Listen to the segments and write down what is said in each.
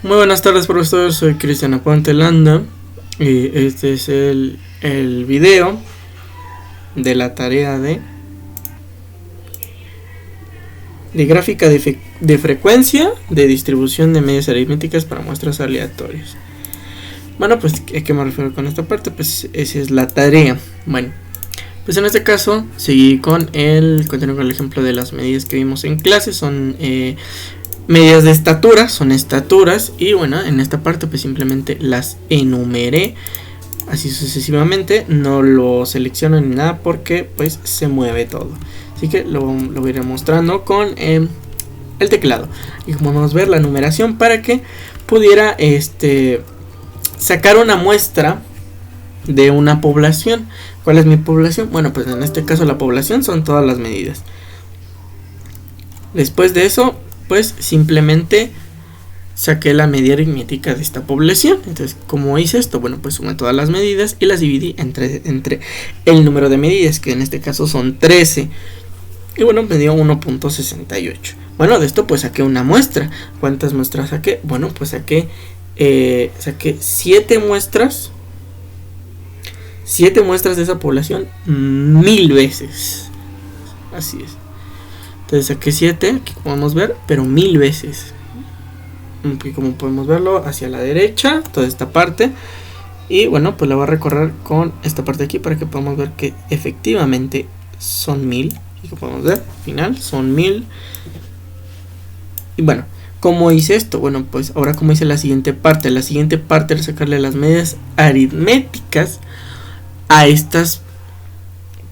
Muy buenas tardes, profesor. Soy Cristian Aponte Landa y este es el video de la tarea de gráfica de frecuencia de distribución de medias aritméticas para muestras aleatorias. Bueno, pues ¿a qué me refiero con esta parte? Pues esa es la tarea. Bueno, pues en este caso seguí con el ejemplo de las medidas que vimos en clase. Son medidas de estatura, son estaturas, y bueno, en esta parte pues simplemente las enumeré así sucesivamente. No lo selecciono ni nada porque pues se mueve todo, así que lo voy a ir mostrando con el teclado. Y como vamos a ver la numeración para que pudiera sacar una muestra de una población. ¿Cuál es mi población? Bueno, pues en este caso la población son todas las medidas. Después de eso, pues simplemente saqué la media aritmética de esta población. Entonces, ¿cómo hice esto? Bueno, pues sumé todas las medidas y las dividí entre el número de medidas, que en este caso son 13. Y bueno, me dio 1.68. Bueno, de esto pues saqué una muestra. ¿Cuántas muestras saqué? Bueno, pues saqué 7 muestras. 7 muestras de esa población 1000 veces. Así es. Entonces saqué 7, aquí podemos ver, pero 1000 veces. Aquí como podemos verlo, hacia la derecha, toda esta parte. Y bueno, pues la voy a recorrer con esta parte de aquí para que podamos ver que efectivamente son 1000. Y como podemos ver, al final son 1000. Y bueno, ¿cómo hice esto? Bueno, pues ahora como hice la siguiente parte. La siguiente parte es sacarle las medidas aritméticas a estas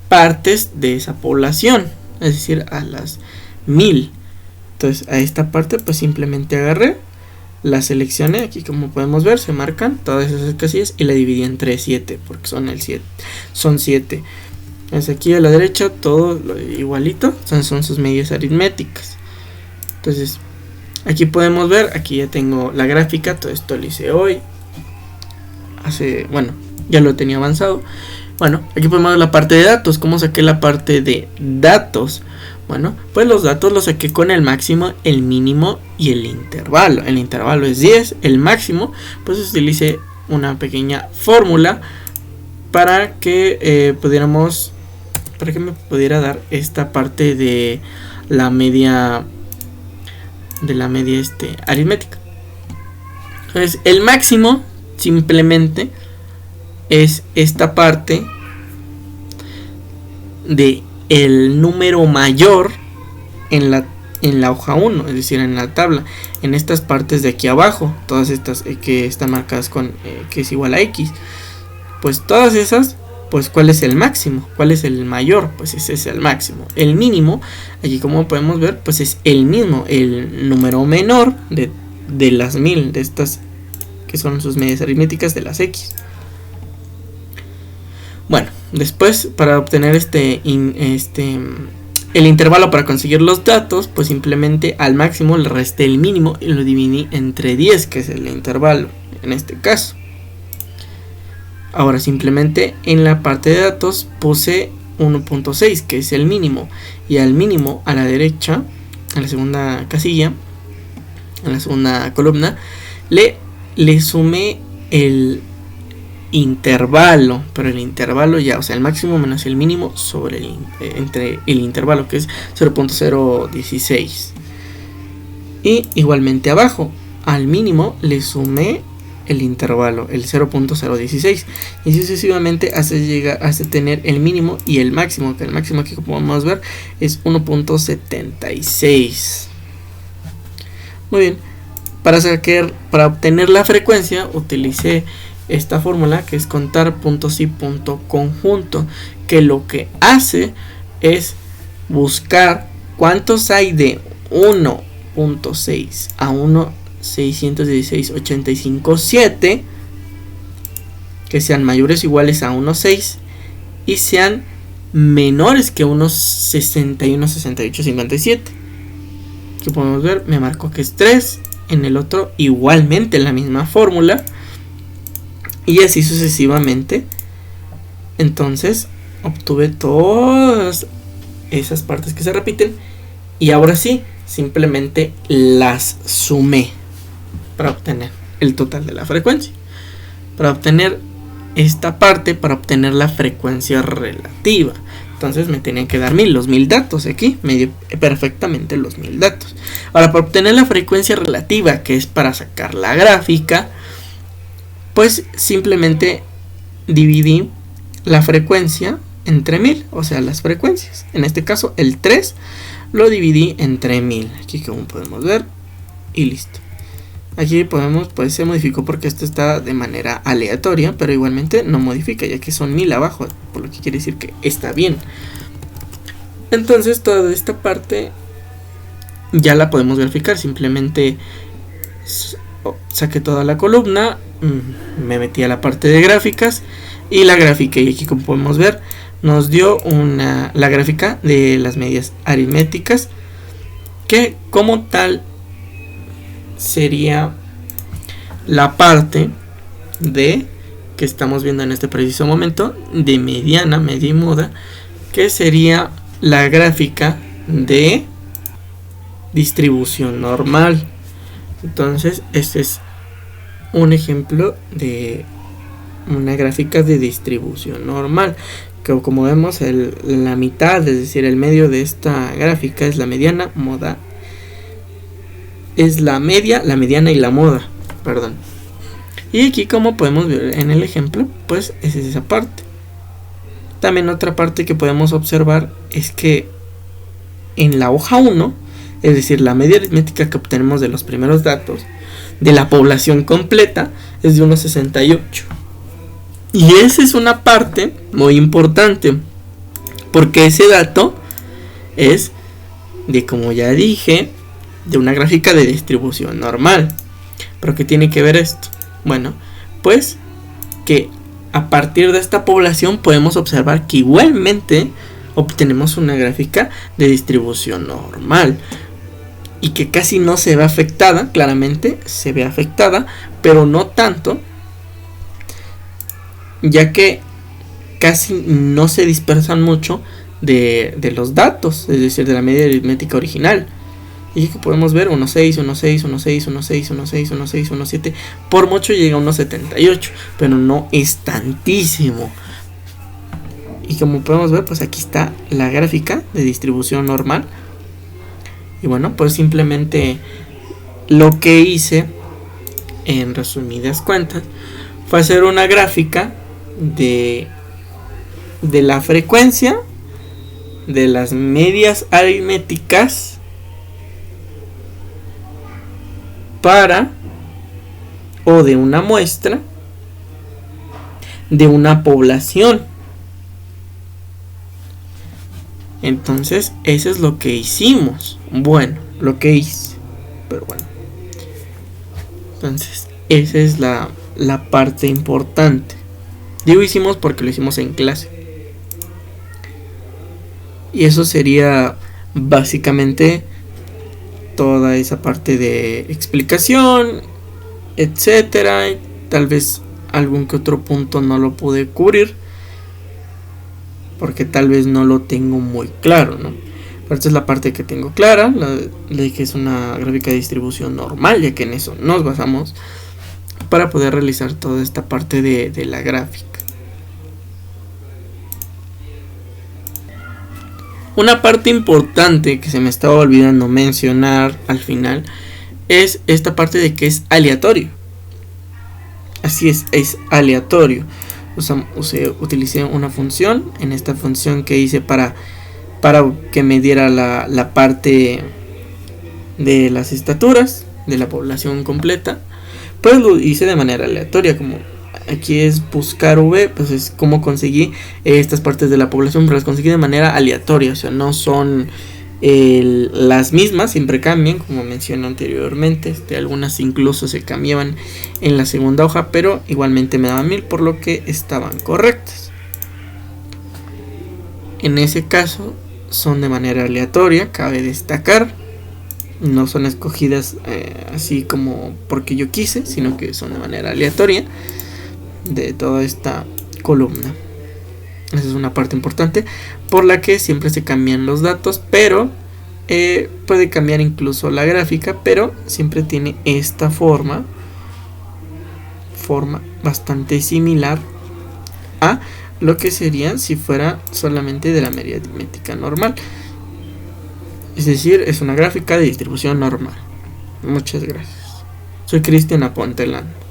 partes de esa población, es decir, a las 1000. Entonces a esta parte pues simplemente agarré, la seleccioné, aquí como podemos ver se marcan todas esas casillas y la dividí entre 7 porque son 7. Entonces aquí a la derecha todo igualito, son sus medidas aritméticas. Entonces aquí podemos ver, aquí ya tengo la gráfica. Todo esto lo hice hoy, ya lo tenía avanzado. Bueno, aquí podemos ver la parte de datos. ¿Cómo saqué la parte de datos? Bueno, pues los datos los saqué con el máximo, el mínimo y el intervalo. El intervalo es 10, el máximo, pues utilicé una pequeña fórmula para que me pudiera dar esta parte de la media aritmética. Entonces, el máximo simplemente es esta parte de el número mayor en la hoja 1, es decir, en la tabla, en estas partes de aquí abajo, todas estas que están marcadas con que es igual a X, pues todas esas, pues ¿cuál es el máximo? ¿Cuál es el mayor? Pues ese es el máximo. El mínimo, aquí como podemos ver, pues es el mismo, el número menor de las 1000, de estas que son sus medidas aritméticas de las X. Bueno, después para obtener el intervalo para conseguir los datos, pues simplemente al máximo le resté el mínimo y lo dividí entre 10, que es el intervalo en este caso. Ahora simplemente en la parte de datos puse 1.6, que es el mínimo, y al mínimo a la derecha, a la segunda casilla, a la segunda columna, le sumé el intervalo, pero el intervalo ya, o sea, el máximo menos el mínimo sobre entre el intervalo, que es 0.016. Y igualmente abajo, al mínimo le sumé el intervalo, el 0.016, y sucesivamente hace tener el mínimo y el máximo, que el máximo aquí como podemos ver es 1.76. Muy bien, para obtener la frecuencia utilicé esta fórmula, que es contar puntos y punto conjunto, que lo que hace es buscar cuántos hay de 1.6 a 1.616.85.7 que sean mayores o iguales a 1.6 y sean menores que 1.61.68.57. que podemos ver, me marcó que es 3. En el otro igualmente la misma fórmula, y así sucesivamente. Entonces obtuve todas esas partes que se repiten y ahora sí, simplemente las sumé. para obtener el total de la frecuencia. Para obtener esta parte, para obtener la frecuencia relativa, entonces me tenían que dar los 1000 datos. Aquí me dio perfectamente los 1000 datos. Ahora, para obtener la frecuencia relativa, que es para sacar la gráfica, pues simplemente dividí la frecuencia entre 1000, o sea, las frecuencias. En este caso, el 3 lo dividí entre 1000. Aquí, como podemos ver, y listo. Aquí podemos, pues se modificó porque esto está de manera aleatoria, pero igualmente no modifica, ya que son 1000 abajo, por lo que quiere decir que está bien. Entonces toda esta parte ya la podemos graficar. Simplemente saqué toda la columna, me metí a la parte de gráficas y la grafiqué. Y aquí, como podemos ver, nos dio la gráfica de las medias aritméticas, que como tal sería la parte de que estamos viendo en este preciso momento de mediana, media y moda, que sería la gráfica de distribución normal. Entonces este es un ejemplo de una gráfica de distribución normal, que como vemos la mitad, es decir, el medio de esta gráfica es la mediana, moda es la media, la mediana y la moda, perdón. Y aquí, como podemos ver en el ejemplo, pues es esa parte. También otra parte que podemos observar es que en la hoja 1, es decir, la media aritmética que obtenemos de los primeros datos de la población completa es de 1.68. Y esa es una parte muy importante, porque ese dato es de, como ya dije, de una gráfica de distribución normal. ¿Pero qué tiene que ver esto? Bueno, pues que a partir de esta población podemos observar que igualmente obtenemos una gráfica de distribución normal, y que casi no se ve afectada. Claramente se ve afectada, pero no tanto, ya que casi no se dispersan mucho de los datos, es decir, de la media aritmética original. Y que podemos ver 1.6, 1.6, 1.6, 1.6, 1.6, 1.6, 1.7. Por mucho llega a 1.78, pero no es tantísimo. Y como podemos ver, pues aquí está la gráfica de distribución normal. Y bueno, pues simplemente lo que hice, en resumidas cuentas, fue hacer una gráfica de la frecuencia de las medias aritméticas o de una muestra de una población. Entonces eso es lo que hicimos. Bueno, lo que hice, pero bueno, entonces esa es la parte importante. Digo hicimos porque lo hicimos en clase, y eso sería básicamente toda esa parte de explicación, etcétera. Tal vez algún que otro punto no lo pude cubrir porque tal vez no lo tengo muy claro, ¿no? Pero esta es la parte que tengo clara, de que es una gráfica de distribución normal, ya que en eso nos basamos para poder realizar toda esta parte de la gráfica. Una parte importante que se me estaba olvidando mencionar al final es esta parte de que es aleatorio. Así es aleatorio. Utilicé una función. En esta función que hice para que me diera la parte de las estaturas de la población completa, pues lo hice de manera aleatoria. Como aquí es buscar V, pues es como conseguí estas partes de la población, pero las conseguí de manera aleatoria, o sea, no son las mismas, siempre cambian, como mencioné anteriormente. Algunas incluso se cambiaban en la segunda hoja, pero igualmente me daban 1000, por lo que estaban correctas. En ese caso son de manera aleatoria, cabe destacar. No son escogidas así como porque yo quise, sino que son de manera aleatoria de toda esta columna. Esa es una parte importante por la que siempre se cambian los datos, pero puede cambiar incluso la gráfica, pero siempre tiene esta forma forma bastante similar a lo que sería si fuera solamente de la media aritmética normal. Es decir, es una gráfica de distribución normal. Muchas gracias. Soy Cristian Aponte Land.